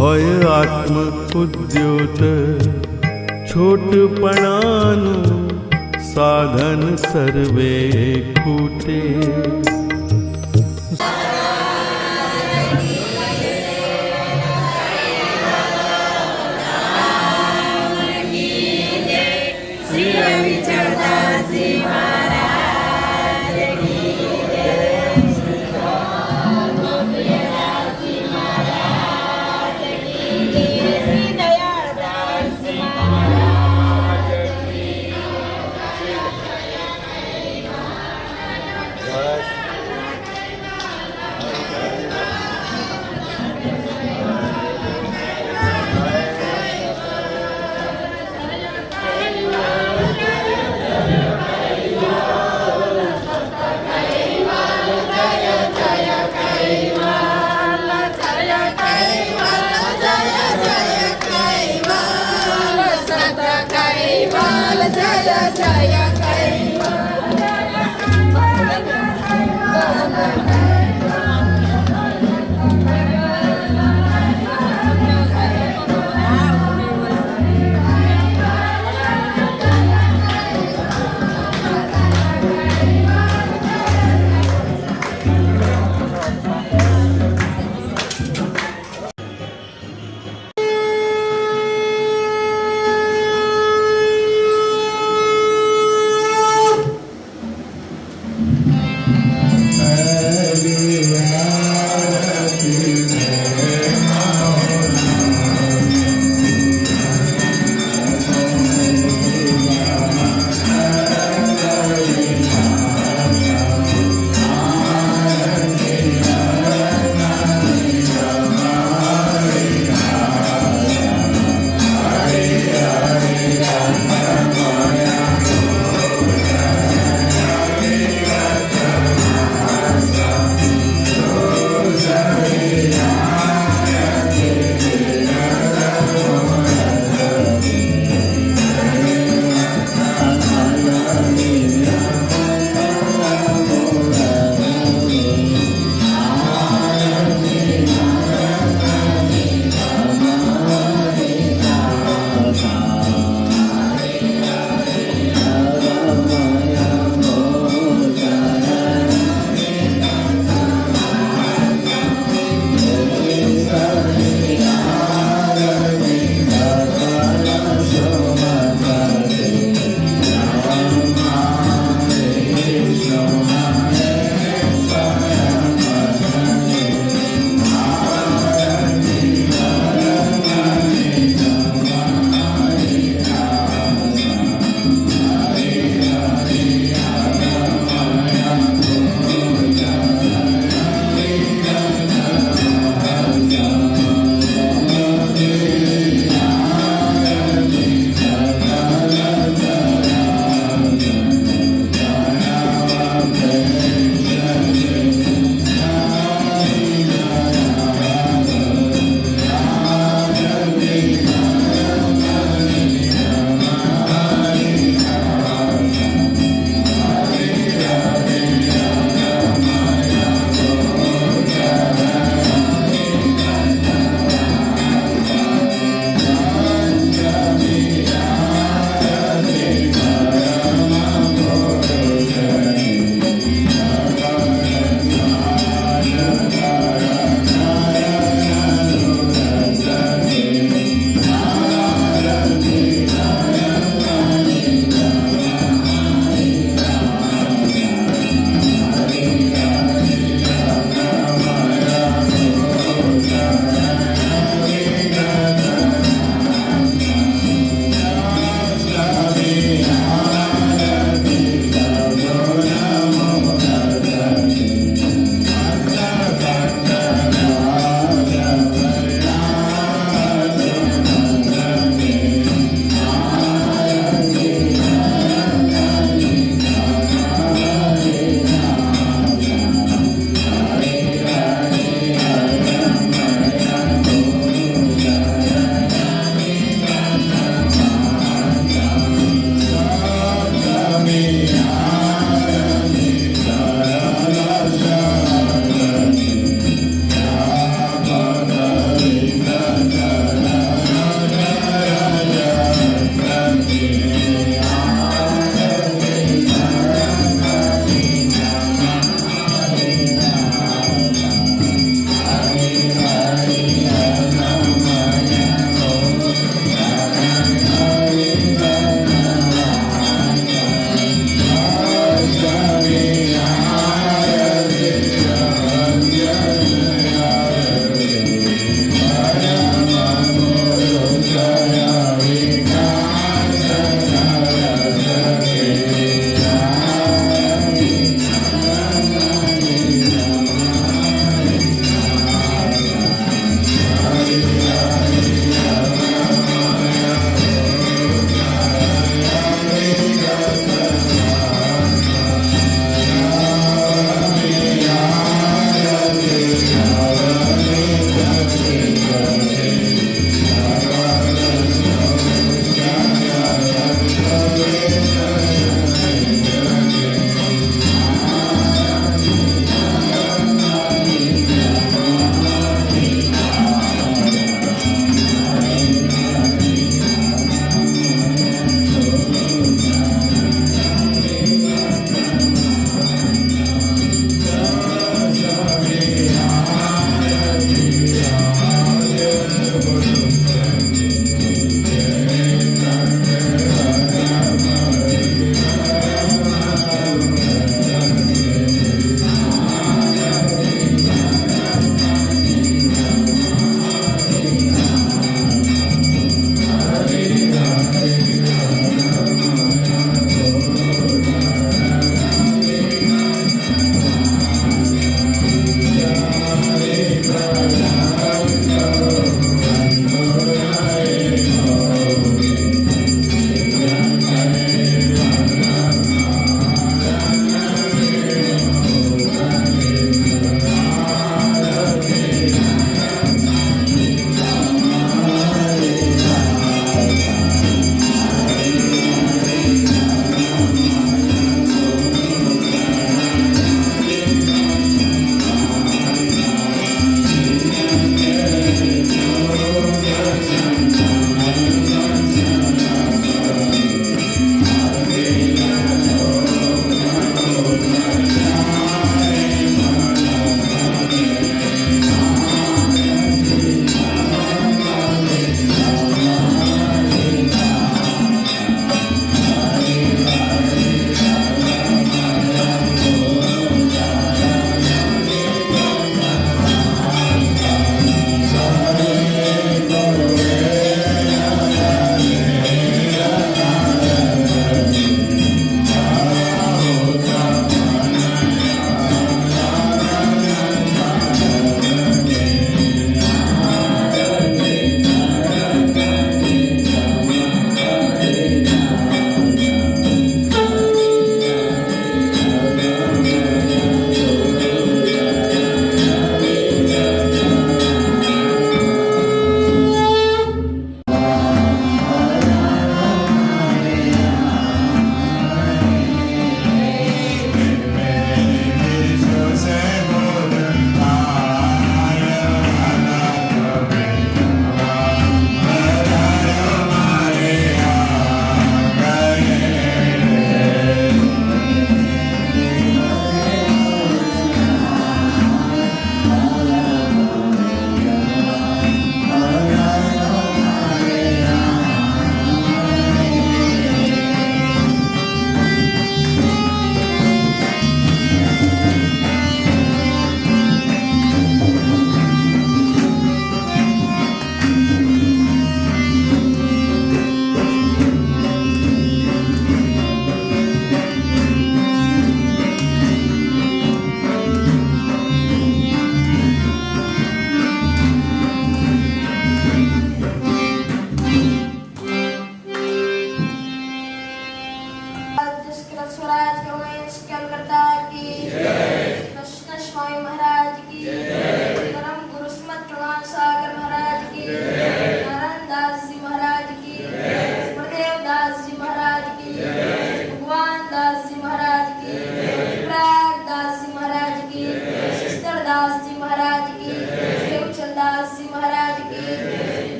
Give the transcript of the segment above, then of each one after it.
હોય આત્મ ઉદ્યોત છોટપણાનું સાધન સર્વે ખૂટે.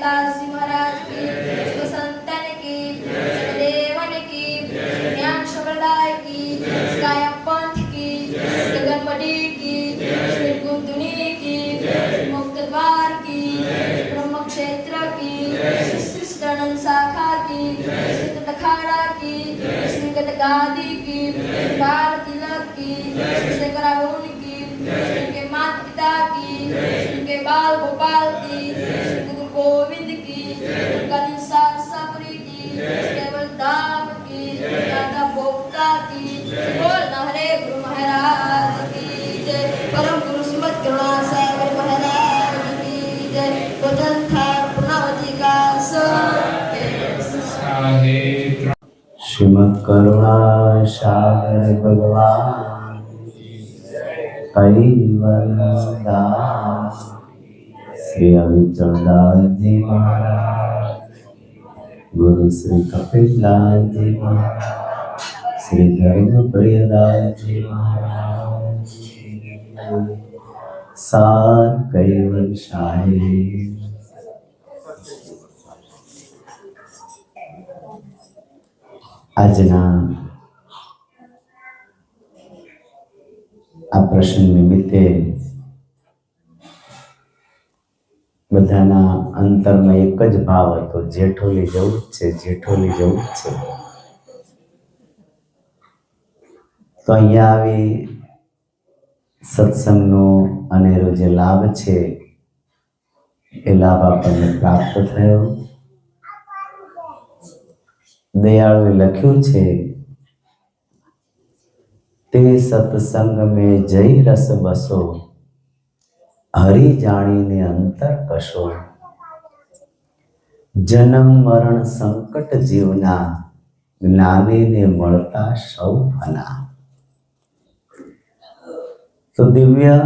दास जी महाराज की, शिव संतन की, देवन की, ज्ञान संप्रदाय की, कायम पंथ की, गगनमणि की, श्री कुंदनी की, मुक्त द्वार की, ब्रह्म क्षेत्र की, सृष्टानंद शाखा की, श्री अखाड़ा की, श्री गादी की, बाल तिलक की, श्री कराउन की, श्री माता पिता की, श्री बाल गोपाल की, श्री गुरु गोविंद की, उनका सासपुरी की, केवल धाम की, दादा बोक्ता की, बोल हरे गुरु महाराज की जय, परम गुरु श्रीमद करुणा सागर महाराज की जय, वचन था पूर्णावती का श्रीमद करुणा सागर भगवान कैवलदास श्री अविचलदास जी महाराज, गुरु श्री कपिलदास जी महाराज, श्री धर्मप्रियदास जी महाराज, सार कैवल शाही। આજના આ પ્રસંગ નિમિત્તે બધાના અંતરમાં એક જ ભાવ હતો, જેઠોલી જવું જ છે, જેઠોલી જવું જ છે. તો અહીંયા આવી સત્સંગનો અનેરો જે લાભ છે એ લાભ આપણને પ્રાપ્ત થયો. દયાળુએ લખ્યું છે, તે સત્સંગ મેં જઈ રસ બસો, હરિ જાણીને અંતર કશો, જન્મ મરણ સંકટ જીવના, જ્ઞાનીને મળતા સૌ ફના. તો દિવ્ય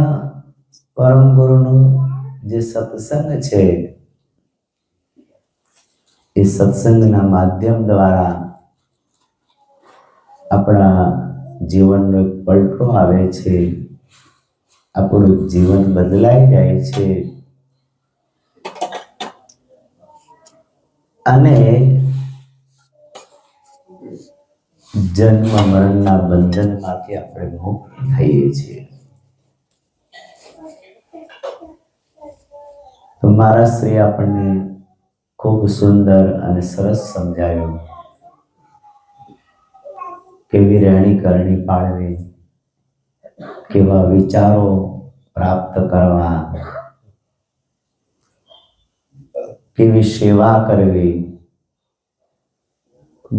પરમ ગુરુનો જે સત્સંગ છે એ સત્સંગના માધ્યમ દ્વારા આપણા જીવનનો એક પલટો આવે છે, આપણું જીવન બદલાઈ જાય છે અને જન્મ મરણના બંધનમાંથી આપણે મુક્ત થઈએ છીએ. તો મારા શ્રી આપણને ખૂબ સુંદર અને સરસ સમજાયું, કેવી રહેણી કરણી પાળવી, કેવા વિચારો પ્રાપ્ત કરવા, કેવી સેવા કરવી,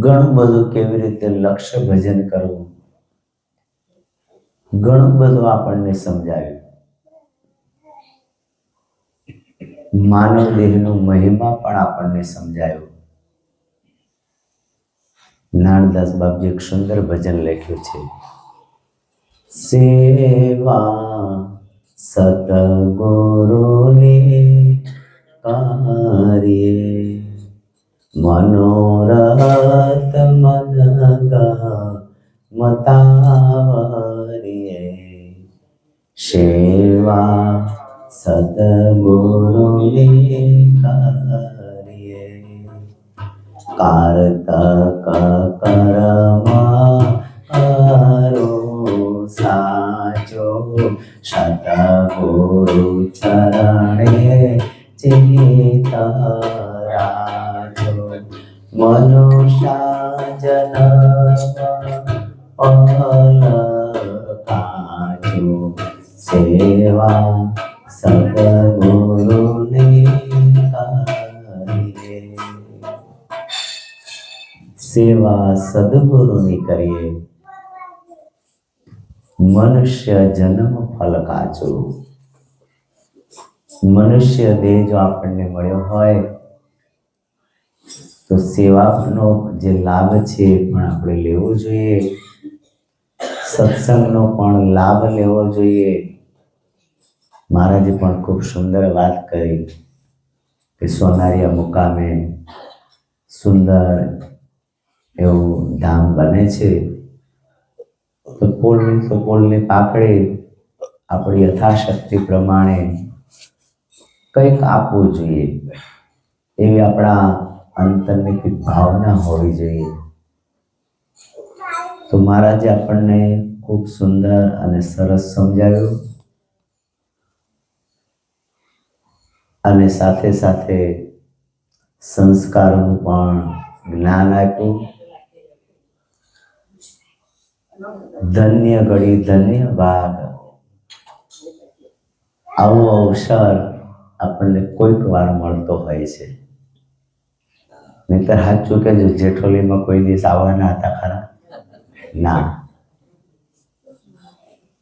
ઘણું બધું કેવી રીતે લક્ષ્ય ભજન કરવું, ઘણું બધું આપણને સમજાવ્યું. માનવ દેહનો મહિમા પણ આપણને સમજાયો. નાનદાસ બાપજી એક સુંદર ભજન લખ્યું છે, સેવા સતગુરુની કાર્યે, મનોરથ મતાવરીએ, સેવા સતગુરુની કાર્યે, કારતક કર્મ કરો સાચો, સતગુરુ ચરણે ચિત્ત રાખો, મનુષ્ય જન્મ કાજો, સેવા સતગુરુની કરીએ. સેવા સદગુરુની કરીએ, મનુષ્ય જન્મ ફલ કાચો. મનુષ્ય દેહ જો આપણને મળ્યો હોય તો સેવાનો જે લાભ છે એ પણ આપણે લેવો જોઈએ, સત્સંગનો પણ લાભ લેવો જોઈએ. મહારાજે પણ ખૂબ સુંદર વાત કરી કે સોનારિયા મુકામે સુંદર એવું ધામ બને છે, તો પોલની પાકડી આપણી યથાશક્તિ પ્રમાણે કંઈક આપવું જોઈએ. એવી આપણા અંતરની કંઈક ભાવના હોવી જોઈએ. તો મહારાજે આપણને ખૂબ સુંદર અને સરસ સમજાવ્યું અને સાથે સાથે સંસ્કારનું પણ જ્ઞાન આપ્યું. ધન્ય ઘડી ધન્ય ભાગ, આવો અવસર આપણને કોઈક વાર મળતો હોય છે. નહીતર સાચું કે જેઠોલીમાં કોઈ દિવસ આવવાના હતા ખરા? ના.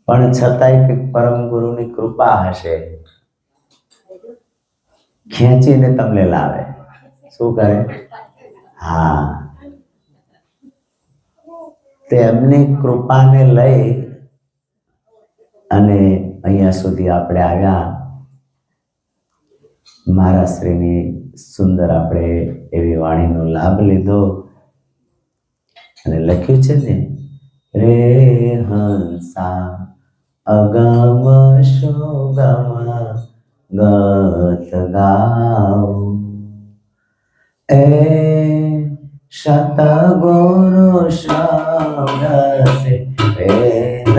પણ છતાંય કંઈક પરમ ગુરુની કૃપા હશે, ખેંચીને તમને લાવે. શું કરે? હા, તેમની કૃપાને લઈ અને અહીંયા સુધી આપણે આવ્યા. મહારાજ શ્રીની સુંદર આપણે એવી વાણીનો લાભ લીધો અને લખ્યું છે ને, રે હંસા અગમ સુગમ ગત ગાઓ, એ સતગુરુ શબ્દ સે વેદ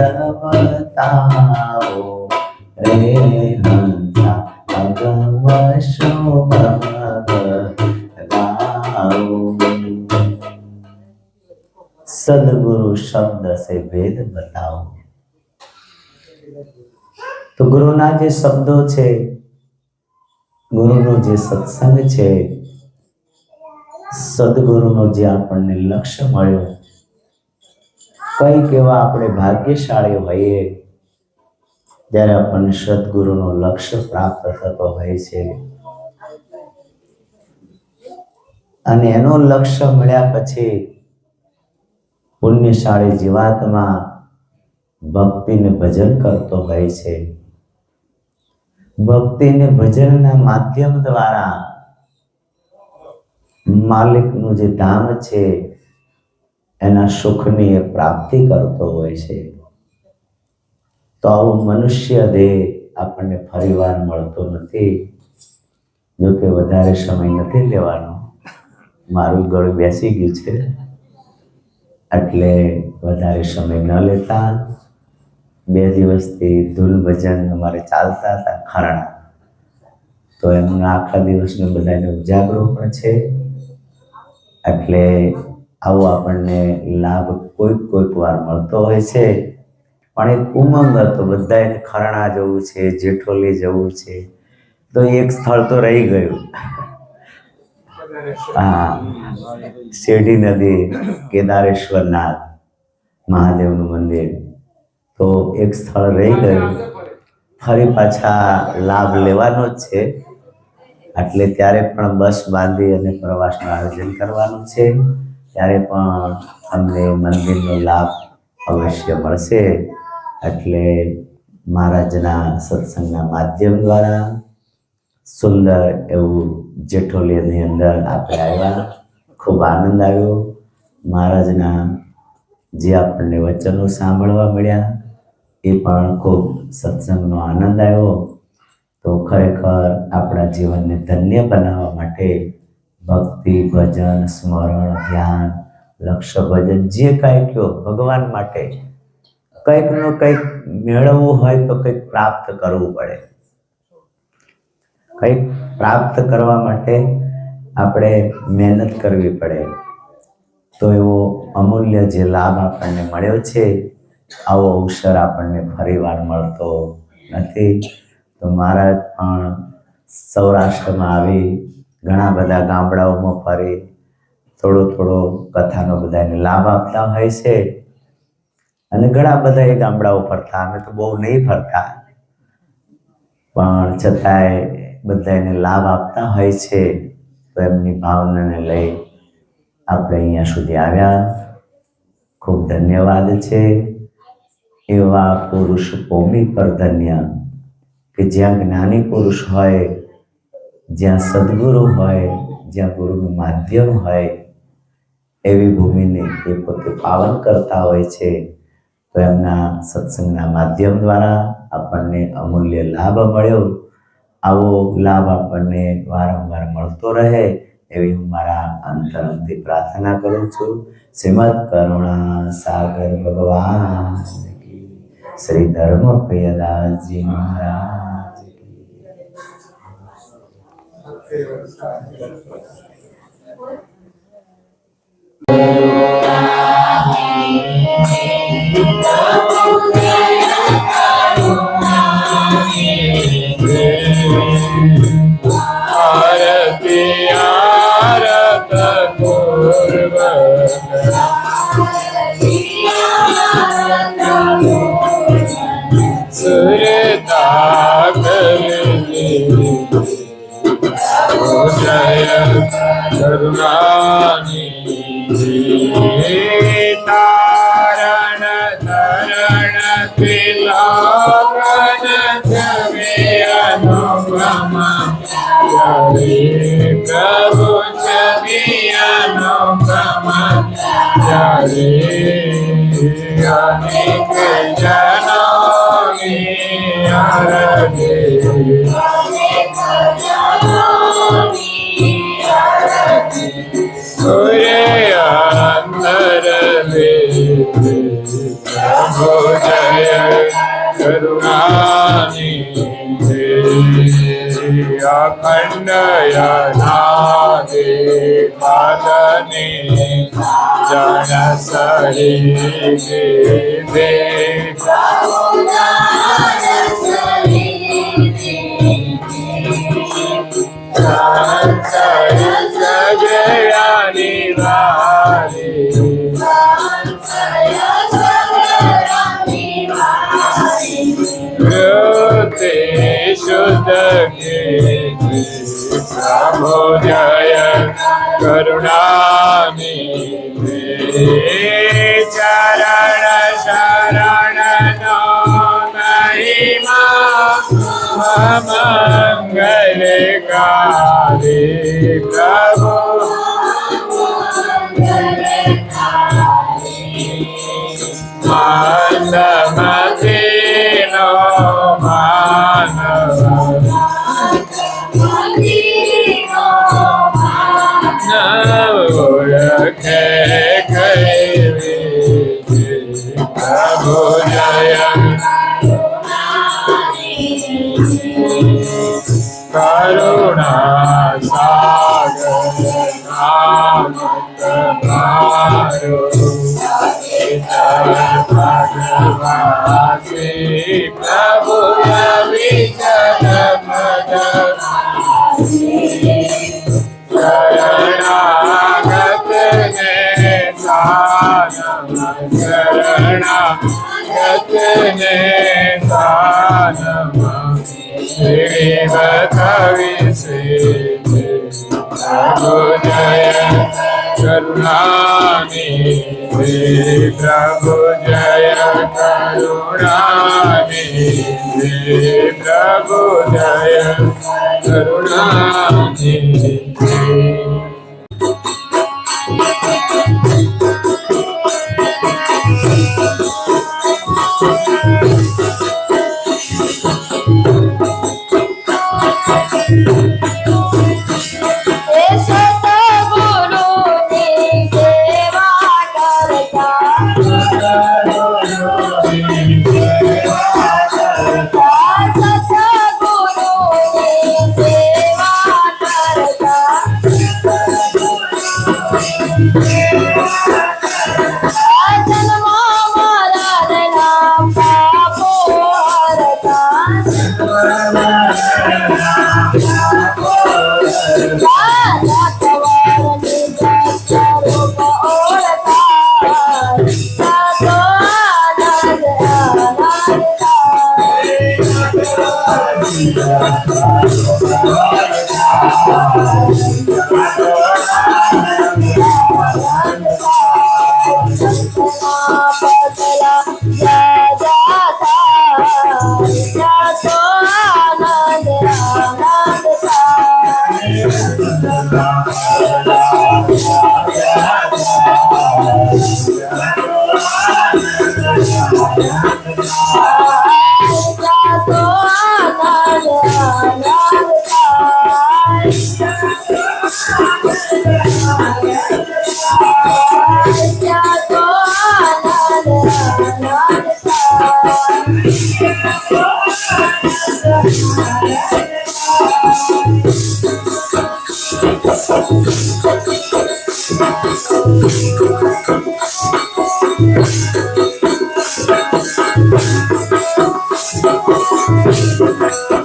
બતાઓ, રે હંસા અગમ સુગમ ગત ગાઓ. સદગુરુ શબ્દ સે વેદ બતાઓ. તો ગુરુના જે શબ્દો છે, ગુરુનો જે સત્સંગ છે, સદગુરુનો જે આપણને લક્ષ્ય મળ્યો, કઈક એવા આપણે ભાગ્યશાળી હોઈએ જ્યારે આપણને સદગુરુનો લક્ષ્ય પ્રાપ્ત થતો હોય છે. અને એનો લક્ષ્ય મળ્યા પછી પુણ્યશાળી જીવાત્મા ભક્તિને ભજન કરતો હોય છે. ભક્તિને ભજનના માધ્યમ દ્વારા માલિકનું જે ધામ છે એના સુખની એ પ્રાપ્તિ કરતો હોય છે. તો આવો મનુષ્ય દેહ આપણને ફરીવાર મળતો નથી. જો કે વધારે સમય નથી લેવાનો, મારું ગળું બેસી ગયું છે એટલે વધારે સમય ન લેતા. 2 દિવસથી ધૂન ભજન અમારે ચાલતા હતા ખરણા, તો એમના આખા દિવસને બધાને ઉજાગરો પણ છે. એટલે આવો આપણને લાભ કોઈક વાર મળતો હોય છે. પણ એક ઉમંગ હતો, બધાને ખરણા જવું છે, જેઠોલી જવું છે, તો એક સ્થળ તો રહી ગયું. હા, શેરડી નદી, કેદારેશ્વરનાથ મહાદેવનું મંદિર, તો એક સ્થળ રહી ગયું. ફરી પાછા લાભ લેવાનો જ છે. એટલે ત્યારે પણ બસ બાંધી અને પ્રવાસનું આયોજન કરવાનું છે. ત્યારે પણ અમને મંદિરનો લાભ અવશ્ય મળશે. એટલે મહારાજના સત્સંગના માધ્યમ દ્વારા સુંદર એવું જેઠોલીની અંદર આપણે આવ્યા. ખૂબ આનંદ આવ્યો. મહારાજના જે આપણને વચનો સાંભળવા મળ્યા એ પણ ખૂબ સત્સંગનો આનંદ આવ્યો. તો ખરેખર આપણા જીવનને ધન્ય બનાવવા માટે ભક્તિ, ભજન, સ્મરણ, ધ્યાન, લક્ષ્ય ભજન જે કાંઈ કહો, ભગવાન માટે કંઈકનું કંઈક મેળવવું હોય તો કંઈક પ્રાપ્ત કરવું પડે. કંઈક પ્રાપ્ત કરવા માટે આપણે મહેનત કરવી પડે. તો એવો અમૂલ્ય જે લાભ આપણને મળ્યો છે, આવો અવસર આપણને ફરીવાર મળતો નથી. તો મહારાજ પણ સૌરાષ્ટ્રમાં આવી ઘણા બધા ગામડાઓમાં ફરી થોડો કથાનો બધાને લાભ આપતા હોય છે. અને ઘણા બધા એ ગામડાઓ ફરતા, અમે તો બહુ નહીં ફરતા, પણ છતાંય બધાને લાભ આપતા હોય છે. તો એમની ભાવનાને લઈ આપણે અહીંયા સુધી આવ્યા. ખૂબ ધન્યવાદ છે. એવા પુરુષ ભૂમિ પર ધન્ય, કે જ્યાં જ્ઞાની પુરુષ હોય, જ્યાં સદગુરુ હોય, જ્યાં ગુરુનું માધ્યમ હોય, એવી ભૂમિને એ પોતે પાવન કરતા હોય છે. તો એમના સત્સંગના માધ્યમ દ્વારા આપણને અમૂલ્ય લાભ મળ્યો. આવો લાભ આપણને વારંવાર મળતો રહે એવી હું મારા અંતરંગથી પ્રાર્થના કરું છું. શ્રીમદ કરુણા સાગર ભગવાન કી, શ્રી ધર્મ પ્રિયદાસજી મહારાજ કી. आरती आरत पूर्व सुरताप जय करुणानी तारण धरण त्रिलोकन छवि अनुपमा जय प्रभु छवि अनुपमा जय अनेक जनों की आरती सूर्य अंतर प्रभु जय करुणानी अखंड यनादि पादने जन सरी दे सगरानी वाली रोते शुद्ध के प्रभु जय करुणानी चरण शरण नो महिमा मंगलकारी प्रभु मानमते नो मानव नवोरखे कैवे प्रभु जय करुणा सागर नाम तुम्हारो भगवासी प्रभु विचन पद शरणागत ने सानम शरणागत ने सानम कवि से प्रभु जय करुणानी प्रभु जय करुणानी प्रभु जय करुणानी Jaya Thank